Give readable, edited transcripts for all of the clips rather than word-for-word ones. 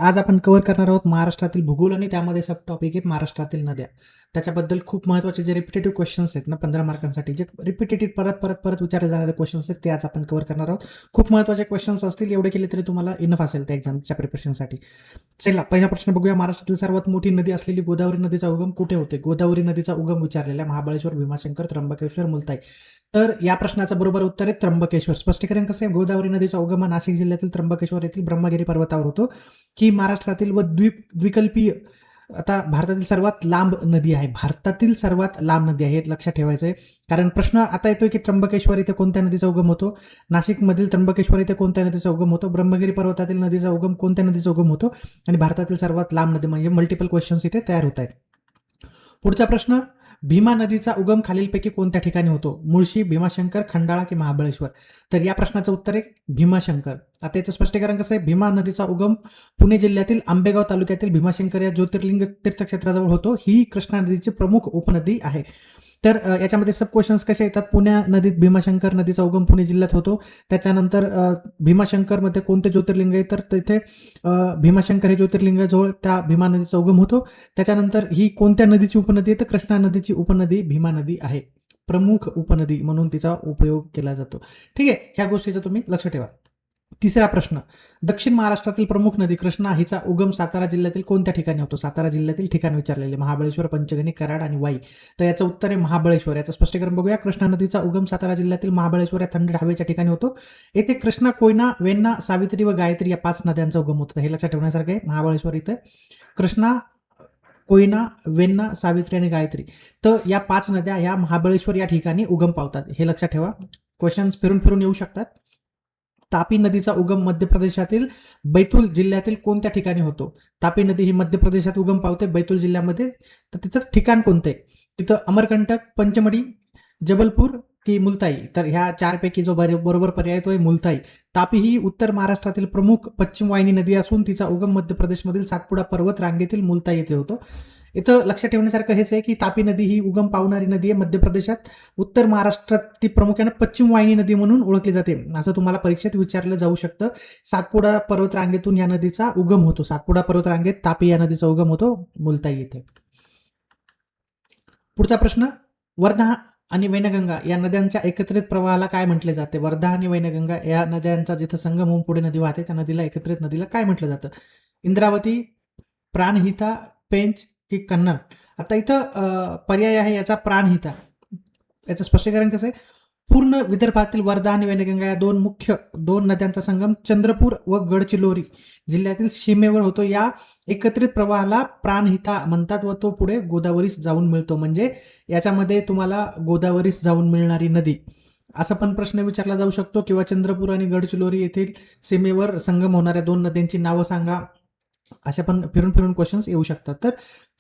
आज आपण कव्हर करणार आहोत महाराष्ट्रातील भूगोल आणि त्यामध्ये सब टॉपिक आहे महाराष्ट्रातील नद्या. त्याच्याबद्दल खूप महत्त्वाचे जे रिपिटेटिव्ह क्वेश्चन्स आहेत ना 15 मार्कांसाठी, जे रिपिटेटिव्ह परत विचारले जाणारे क्वेश्चन्स आहेत ते आज आपण कव्हर करणार आहोत. खूप महत्त्वाचे क्वेश्चन्स असतील, एवढे केले तरी तुम्हाला इनफ असेल त्या एक्झामच्या प्रिपरेशनसाठी. चला पहिला प्रश्न बघूया. महाराष्ट्रातील सर्वात मोठी नदी असलेली गोदावरी नदीचा उगम कुठे होते? गोदावरी नदीचा उगम विचारलेला महाबळेश्वर, भीमाशंकर, त्र्यंबकेश्वर, मुलताई. तर या प्रश्नाचं बरोबर उत्तर आहे त्र्यंबकेश्वर. स्पष्टीकरण कसं आहे? गोदावरी नदीचा उगम हा नाशिक जिल्ह्यातील त्र्यंबकेश्वर येथील ब्रह्मगिरी पर्वतावर होतो. ही महाराष्ट्रातील व द्विकल्पीय, आता भारतातील सर्वात लांब नदी आहे. भारतातील सर्वात लांब नदी आहे, हे लक्षात ठेवायचं आहे. कारण प्रश्न आता येतोय की त्र्यंबकेश्वर इथे कोणत्या नदीचा उगम होतो, नाशिकमधील त्र्यंबकेश्वर इथे कोणत्या नदीचा उगम होतो, ब्रह्मगिरी पर्वतातील नदीचा उगम कोणत्या नदीचा उगम होतो, आणि भारतातील सर्वात लांब नदी, म्हणजे मल्टिपल क्वेश्चन्स इथे तयार होत आहेत. पुढचा प्रश्न, भीमा नदीचा उगम खालीलपैकी कोणत्या ठिकाणी होतो? मुळशी, भीमाशंकर, खंडाळा की महाबळेश्वर? तर या प्रश्नाचं उत्तर आहे भीमाशंकर. आता याचं स्पष्टीकरण कसं आहे? भीमा नदीचा उगम पुणे जिल्ह्यातील आंबेगाव तालुक्यातील भीमाशंकर या ज्योतिर्लिंग तीर्थक्षेत्राजवळ होतो. ही कृष्णा नदीची प्रमुख उपनदी आहे. तर याच्यामध्ये सब क्वेश्चन्स कसे येतात? पुण्या नदीत भीमाशंकर नदीचा उगम पुणे जिल्ह्यात होतो. त्याच्यानंतर भीमाशंकरमध्ये कोणते ज्योतिर्लिंग आहे? तर तिथे भीमाशंकर हे ज्योतिर्लिंगाजवळ त्या भीमा नदीचा उगम होतो. त्याच्यानंतर ही कोणत्या नदीची उपनदी आहे? तर कृष्णा नदीची उपनदी भीमा नदी आहे. प्रमुख उपनदी म्हणून तिचा उपयोग केला जातो. ठीक आहे, ह्या गोष्टीचं तुम्ही लक्ष ठेवा. तिसरा प्रश्न, दक्षिण महाराष्ट्रातील प्रमुख नदी कृष्णा हिचा उगम सातारा जिल्ह्यातील कोणत्या ठिकाणी होतो? सातारा जिल्ह्यातील ठिकाण विचारलेले महाबळेश्वर, पंचगणी, कराड आणि वाई. तर याचं उत्तर आहे महाबळेश्वर. याचं स्पष्टीकरण बघूया. कृष्णा नदीचा उगम सातारा जिल्ह्यातील महाबळेश्वर या थंड हवेच्या ठिकाणी होतो. येथे कृष्णा, कोयना, वेण्णा, सावित्री व गायत्री या 5 नद्यांचा उगम होतो. हे लक्षात ठेवण्यासारखं आहे. महाबळेश्वर इथे कृष्णा, कोयना, वेण्णा, सावित्री आणि गायत्री, तर या 5 नद्या या महाबळेश्वर या ठिकाणी उगम पावतात. हे लक्षात ठेवा. क्वेश्चन्स फिरून फिरून येऊ शकतात. तापी नदीचा उगम मध्य प्रदेशातील बैतूल जिल्ह्यातील कोणत्या ठिकाणी होतो? तापी नदी ही मध्य प्रदेशात उगम पावते, बैतूल जिल्ह्यामध्ये. तर तिथं ठिकाण कोणते? तिथं अमरकंटक, पंचमढी, जबलपूर की मुलताई? तर ह्या 4 पैकी जो बरोबर पर्याय तो आहे मुलताई. तापी ही उत्तर महाराष्ट्रातील प्रमुख पश्चिम वाहिनी नदी असून तिचा उगम मध्य प्रदेशमधील सातपुडा पर्वत रांगेतील मुलताई येथे होतो. इथं लक्षात ठेवण्यासारखं हेच आहे की तापी नदी ही उगम पावणारी नदी आहे मध्य प्रदेशात. उत्तर महाराष्ट्रात ती प्रामुख्याने पश्चिम वाहिनी नदी म्हणून ओळखली जाते, असं तुम्हाला परीक्षेत विचारलं जाऊ शकतं. सातपुडा पर्वत रांगेतून या नदीचा उगम होतो. सातपुडा पर्वत रांगेत तापी या नदीचा उगम होतो, मुलताई येथे. पुढचा प्रश्न, वर्धा आणि वैनगंगा या नद्यांच्या एकत्रित प्रवाहाला काय म्हटले जाते? वर्धा आणि वैनगंगा या नद्यांचा जिथं संगम होऊन पुढे नदी वाहते त्या नदीला एकत्रित नदीला काय म्हटलं जातं? इंद्रावती, प्राणहिता, पेंच की कन्नड? आता इथं पर्याय आहे याचा प्राणहिता. याचं स्पष्टीकरण कसं आहे? पूर्ण विदर्भातील वर्धा आणि वैनगंगा या दोन नद्यांचा संगम चंद्रपूर व गडचिरोली जिल्ह्यातील सीमेवर होतो. या एकत्रित प्रवाहाला प्राणहिता म्हणतात व तो पुढे गोदावरीस जाऊन मिळतो. म्हणजे याच्यामध्ये तुम्हाला गोदावरीस जाऊन मिळणारी नदी, असा पण प्रश्न विचारला जाऊ शकतो, किंवा चंद्रपूर आणि गडचिरोली येथील सीमेवर संगम होणाऱ्या 2 नद्यांची नावं सांगा, अशा पण फिरून फिरून क्वेश्चन्स येऊ शकतात. तर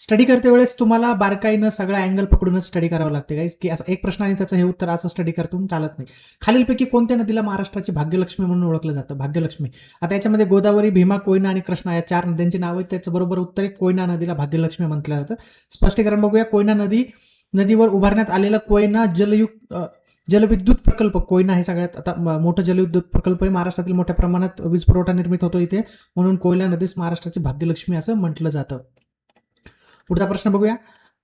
स्टडी करते वेळेस तुम्हाला बारकाईनं सगळा अँगल पकडूनच स्टडी करावं लागते गाईज, की असं एक प्रश्न आणि त्याचं हे उत्तर असं स्टडी करतून चालत नाही. खालीलपैकी कोणत्या नदीला महाराष्ट्राची भाग्यलक्ष्मी म्हणून ओळखलं जातं? भाग्यलक्ष्मी. आता याच्यामध्ये गोदावरी, भीमा, कोयना आणि कृष्णा या 4 नद्यांची नावं आहेत. त्याचं बरोबर उत्तर आहे कोयना नदीला भाग्यलक्ष्मी म्हटलं जातं. स्पष्टीकरण बघूया. कोयना नदीवर उभारण्यात आलेला कोयना जलविद्युत प्रकल्प, कोयना हे सगळ्यात आता मोठं जलविद्युत प्रकल्प आहे. महाराष्ट्रातील मोठ्या प्रमाणात वीज पुरवठा निर्मित होतो इथे, म्हणून कोयना नदीस महाराष्ट्राची भाग्यलक्ष्मी असं म्हटलं जातं. पुढचा प्रश्न बघूया.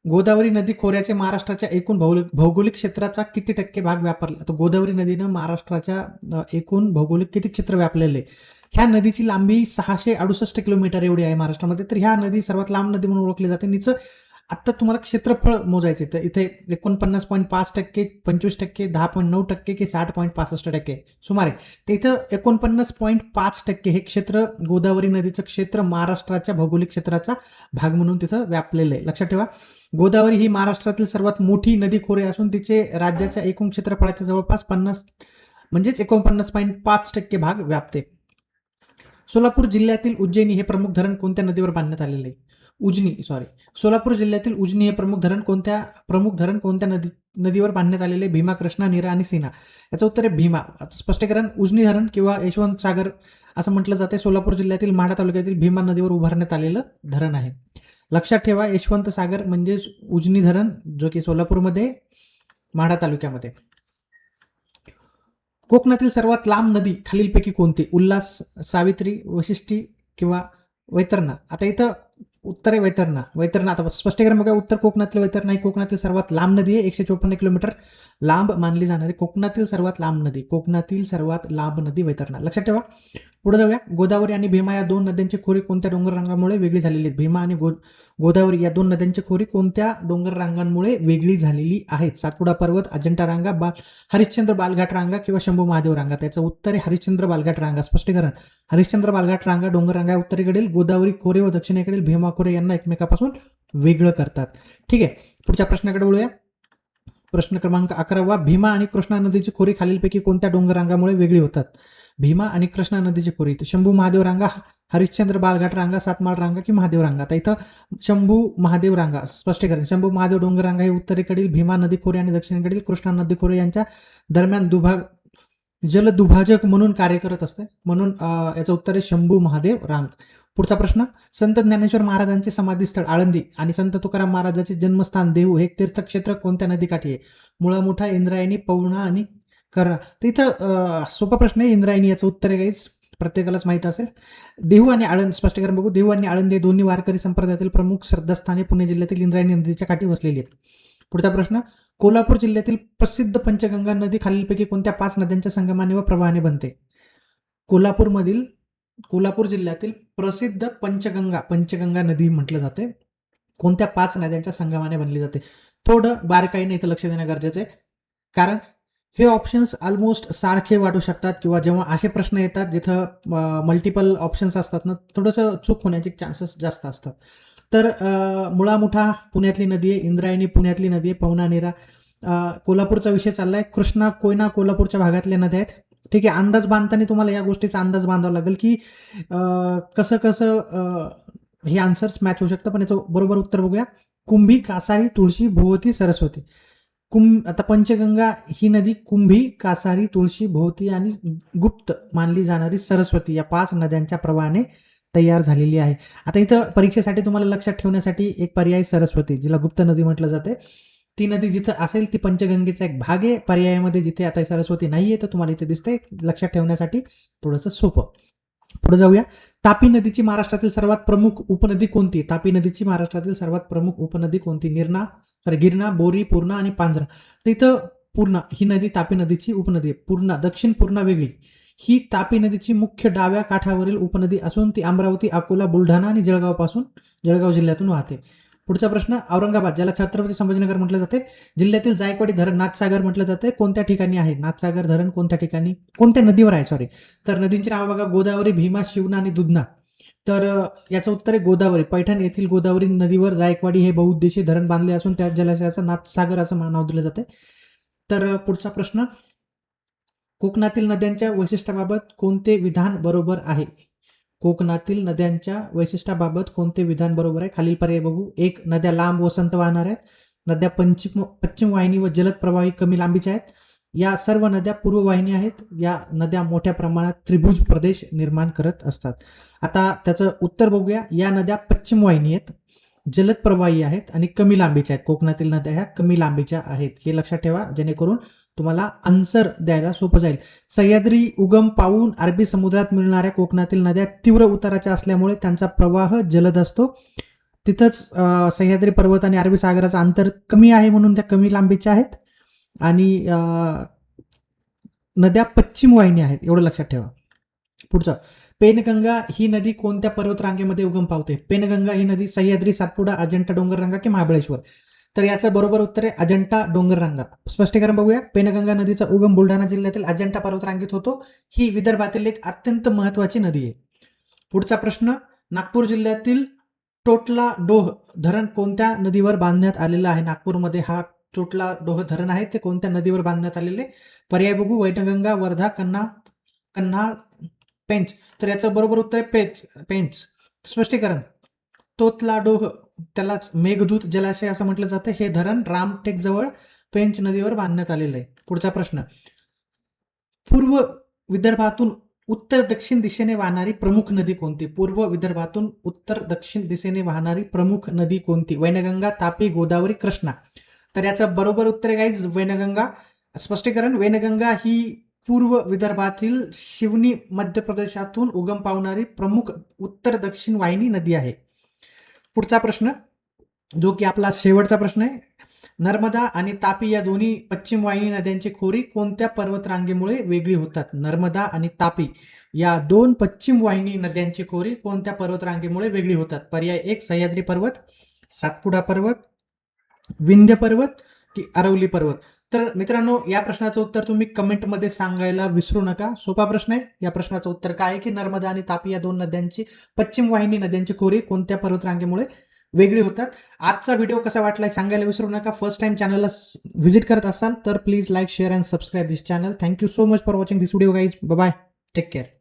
गोदावरी नदी खोऱ्याचे महाराष्ट्राच्या एकूण भौगोलिक क्षेत्राचा किती टक्के भाग व्यापला? तर गोदावरी नदीनं महाराष्ट्राच्या एकूण भौगोलिक किती क्षेत्र व्यापलेले? ह्या नदीची लांबी 668 किलोमीटर एवढी आहे महाराष्ट्रामध्ये. तर ह्या नदी सर्वात लांब नदी म्हणून ओळखली जाते. निचं आता तुम्हाला क्षेत्रफळ मोजायचे, तर इथे 49.5%, 25%, 10.9% की 60.65% सुमारे. तर इथं 49.5% हे क्षेत्र, गोदावरी नदीचं क्षेत्र महाराष्ट्राच्या भौगोलिक क्षेत्राचा भाग म्हणून तिथं व्यापलेलं आहे. लक्षात ठेवा, गोदावरी ही महाराष्ट्रातील सर्वात मोठी नदी खोरे असून तिचे राज्याच्या एकूण क्षेत्रफळाच्या जवळपास 49.5% भाग व्यापते. सोलापूर जिल्ह्यातील उज्जैनी हे प्रमुख धरण कोणत्या नदीवर बांधण्यात आलेले आहे? सोलापूर जिल्ह्यातील उजनी हे प्रमुख धरण कोणत्या नदीवर बांधण्यात आलेले? भीमा, कृष्णा, नीरा आणि सीना? याचं उत्तर आहे भीमा. स्पष्टीकरण, उजनी धरण किंवा यशवंत सागर असं म्हटलं जाते. सोलापूर जिल्ह्यातील माढा तालुक्यातील भीमा नदीवर उभारण्यात आलेलं धरण आहे. लक्षात ठेवा, यशवंत सागर म्हणजेच उजनी धरण, जो की सोलापूरमध्ये, माढा तालुक्यामध्ये. कोकणातील सर्वात लांब नदी खालीलपैकी कोणती? उल्हास, सावित्री, वशिष्ठी किंवा वैतरणा. आता इथं उत्तर आहे वैतरणा. वैतरणा आता स्पष्टीकरण बघा. उत्तर कोकणातील वैतरणा ही कोकणातील सर्वात लांब नदी आहे. 154 किलोमीटर लांब मानली जाणारी कोकणातील सर्वात लांब नदी. कोकणातील सर्वात लांब नदी वैतरणा. लक्षात ठेवा. पुढे जाऊया. गोदावरी आणि भीमा या दोन नद्यांची खोरी कोणत्या डोंगर रांगामुळे वेगळी झालेली आहेत? भीमा आणि गोदावरी या दोन नद्यांची खोरी कोणत्या डोंगर रांगांमुळे वेगळी झालेली आहेत? सातपुडा पर्वत, अजंठा रांगा, हरिश्चंद्र बालघाट रांगा किंवा शंभू महादेव रांगा. त्याचं उत्तर आहे हरिश्चंद्र बालघाट रांगा. स्पष्टीकरण. हरिश्चंद्र बालघाट रांगा डोंगर रांगा उत्तरेकडील, गोदावरी खोरे व दक्षिणेकडील भीमा खोरे यांना एकमेकापासून वेगळं करतात. ठीक आहे. पुढच्या प्रश्नाकडे वळूया. प्रश्न क्रमांक 11. भीमा आणि कृष्णा नदीची खोरी खालीलपैकी कोणत्या डोंगर रांगामुळे वेगळी होतात? भीमा आणि कृष्णा नदीची खोरी. शंभू महादेव रांगा, हरिश्चंद्र बालघाट रांगा, सातमाळ रांगा की महादेव रांगा. आता इथं शंभू महादेव रांगा. स्पष्टीकरण. शंभू महादेव डोंगर रांगा हे उत्तरेकडील भीमा नदी खोरे आणि दक्षिणेकडील कृष्णा नदी खोरे यांच्या दरम्यान जलदुभाजक म्हणून कार्य करत असते, म्हणून याचं उत्तर आहे शंभू महादेव रांग. पुढचा प्रश्न. संत ज्ञानेश्वर महाराजांचे समाधीस्थळ आळंदी आणि संत तुकाराम महाराजांचे जन्मस्थान देहू हे तीर्थक्षेत्र कोणत्या नदीकाठी आहे? मुळा मुठा, इंद्रायणी, पवना आणि करा. तर इथं सोपा प्रश्न आहे. इंद्रायणी याचं उत्तर आहे गाईज, प्रत्येकालाच माहित असेल. देहू आणि आळंद. स्पष्टीकरण बघू. देहू आणि आळंदी हे दोन्ही वारकरी संप्रदायातील प्रमुख श्रद्धास्थाने पुणे जिल्ह्यातील इंद्रायणी नदीच्या काठी वसलेली आहेत. पुढचा प्रश्न. कोल्हापूर जिल्ह्यातील प्रसिद्ध पंचगंगा नदी खालीलपैकी कोणत्या 5 नद्यांच्या संगमाने व प्रवाहाने बनते? कोल्हापूर जिल्ह्यातील प्रसिद्ध पंचगंगा नदी म्हटलं जाते. कोणत्या 5 नद्यांच्या संगमाने बनली जाते? थोडं बारकाईने इथं लक्ष देणं गरजेचं आहे, कारण हे ऑप्शन्स ऑलमोस्ट सारखे वाटू शकतात किंवा जेव्हा असे प्रश्न येतात जिथं मल्टिपल ऑप्शन्स असतात ना, थोडंसं चूक होण्याचे चान्सेस जास्त असतात. तर मुळा मुठा पुण्यातली नदी आहे, इंद्रायणी पुण्यातली नदी आहे, पवना निरा कोल्हापूरचा विषय चाललाय, कृष्णा कोयना कोल्हापूरच्या भागातल्या नद्या आहेत. ठीक आहे. अंदाज बांधताना तुम्हाला या गोष्टीचा अंदाज बांधावा लागेल की कसं हे आन्सर्स मॅच होऊ शकतं. पण याचं बरोबर उत्तर बघूया. कुंभी, कासारी, तुळशी, भोवती, सरस्वती. आता पंचगंगा ही नदी कुंभी, कासारी, तुळशी, भोवती आणि गुप्त मानली जाणारी सरस्वती या 5 नद्यांच्या प्रवाहाने तयार झालेली आहे. आता इथं परीक्षेसाठी तुम्हाला लक्षात ठेवण्यासाठी एक पर्याय सरस्वती, जिला गुप्त नदी म्हटलं जाते, ती नदी जिथं असेल ती पंचगंगेचा एक भाग आहे. पर्यायामध्ये जिथे आता सरस्वती नाहीये तर तुम्हाला इथे दिसते. लक्षात ठेवण्यासाठी थोडंसं सोपं. पुढे जाऊया. तापी नदीची महाराष्ट्रातील सर्वात प्रमुख उपनदी कोणती? तापी नदीची महाराष्ट्रातील सर्वात प्रमुख उपनदी कोणती? गिरणा, बोरी, पूर्णा आणि पांझरा. तर इथं पूर्णा ही नदी तापी नदीची उपनदी आहे. पूर्णा, दक्षिण पूर्णा वेगळी. ही तापी नदीची मुख्य डाव्या काठावरील उपनदी असून ती अमरावती, अकोला, बुलढाणा आणि जळगाव जिल्ह्यातून वाहते. पुढचा प्रश्न. औरंगाबाद, ज्याला छत्रपती संभाजीनगर म्हटलं जाते, जिल्ह्यातील जायकवाडी धरण नाथसागर म्हटलं जाते, कोणत्या ठिकाणी आहे? नाथसागर धरण कोणत्या ठिकाणी, कोणत्या नदीवर आहे? सॉरी. तर नदींची नावं बघा. गोदावरी, भीमा, शिवना आणि दुधना. तर याचं उत्तर आहे गोदावरी. पैठण येथील गोदावरी नदीवर जायकवाडी हे बहुउद्देशीय धरण बांधले असून त्या जलाशयाचं नाथसागर असं नाव दिलं जाते. तर पुढचा प्रश्न. कोकणातील नद्यांच्या वैशिष्ट्याबाबत कोणते विधान बरोबर आहे? कोकणातील नद्यांच्या वैशिष्ट्याबाबत कोणते विधान बरोबर आहे? खालील पर्याय बघू. 1. नद्या लांब वसंत वाहणार आहेत. नद्या पश्चिम वाहिनी व जलद प्रवाही कमी लांबीच्या आहेत. या सर्व नद्या पूर्ववाहिनी आहेत. या नद्या मोठ्या प्रमाणात त्रिभुज प्रदेश निर्माण करत असतात. आता त्याचं उत्तर बघूया. या नद्या पश्चिम वाहिनी आहेत, जलद प्रवाही आहेत आणि कमी लांबीच्या आहेत. कोकणातील नद्या ह्या कमी लांबीच्या आहेत, हे लक्षात ठेवा, जेणेकरून तुम्हाला आन्सर द्यायला सोपं जाईल. सह्याद्री उगम पावून अरबी समुद्रात मिळणाऱ्या कोकणातील नद्या तीव्र उताराच्या असल्यामुळे त्यांचा प्रवाह जलद असतो. तिथंच सह्याद्री पर्वत आणि अरबी सागराचं अंतर कमी आहे म्हणून त्या कमी लांबीच्या आहेत आणि नद्या पश्चिम वाहिनी आहेत, एवढं लक्षात ठेवा. पुढचं. पेनगंगा ही नदी कोणत्या पर्वतरांगेमध्ये उगम पावते? पेनगंगा ही नदी सह्याद्री, सातपुडा, अजंठा डोंगररांगा की महाबळेश्वर? तर याचं बरोबर उत्तर आहे अजंठा डोंगररांगा. स्पष्टीकरण बघूया. पेनगंगा नदीचा उगम बुलढाणा जिल्ह्यातील अजंठा पर्वतरांगेत होतो. ही विदर्भातील एक अत्यंत महत्वाची नदी आहे. पुढचा प्रश्न. नागपूर जिल्ह्यातील टोटला डोह धरण कोणत्या नदीवर बांधण्यात आलेलं आहे? नागपूरमध्ये हा टोटला डोह धरण आहे, ते कोणत्या नदीवर बांधण्यात आलेले? पर्याय बघू. वैनगंगा, वर्धा, कन्हाळ, पेंच. तर याचं बरोबर उत्तर आहे पेंच. स्पष्टीकरण. तोतलाडोह, त्यालाच मेघदूत जलाशय असं म्हटलं जातं, हे धरण रामटेक जवळ पेंच नदीवर बांधण्यात आलेलं आहे. पुढचा प्रश्न. पूर्व विदर्भातून उत्तर दक्षिण दिशेने वाहणारी प्रमुख नदी कोणती? पूर्व विदर्भातून उत्तर दक्षिण दिशेने वाहणारी प्रमुख नदी कोणती? वैनगंगा, तापी, गोदावरी, कृष्णा. तर याचं बरोबर उत्तर आहे गाईज वैनगंगा. स्पष्टीकरण. वैनगंगा ही पूर्व विदर्भातील शिवनी मध्य प्रदेशातून उगम पावणारी प्रमुख उत्तर दक्षिण वाहिनी नदी आहे. पुढचा प्रश्न, जो की आपला शेवटचा प्रश्न आहे. नर्मदा आणि तापी या दोन्ही पश्चिम वाहिनी नद्यांची खोरी कोणत्या पर्वतरांगेमुळे वेगळी होतात? नर्मदा आणि तापी या दोन पश्चिम वाहिनी नद्यांची खोरी कोणत्या पर्वतरांगेमुळे वेगळी होतात? पर्याय 1 सह्याद्री पर्वत, सातपुडा पर्वत, विंध्य पर्वत की अरवली पर्वत. तर मित्रांनो, या प्रश्नाचं उत्तर तुम्ही कमेंटमध्ये सांगायला विसरू नका. सोपा प्रश्न आहे. या प्रश्नाचं उत्तर काय आहे की नर्मदा आणि तापी या दोन नद्यांची पश्चिम वाहिनी नद्यांची खोरी कोणत्या पर्वतरांगेमुळे वेगळी होतात. आजचा व्हिडिओ कसा वाटलाय सांगायला विसरू नका. फर्स्ट टाइम चॅनलला व्हिजिट करत असाल तर please like, share and subscribe this channel. Thank you so much for watching this video guys. Bye, take care.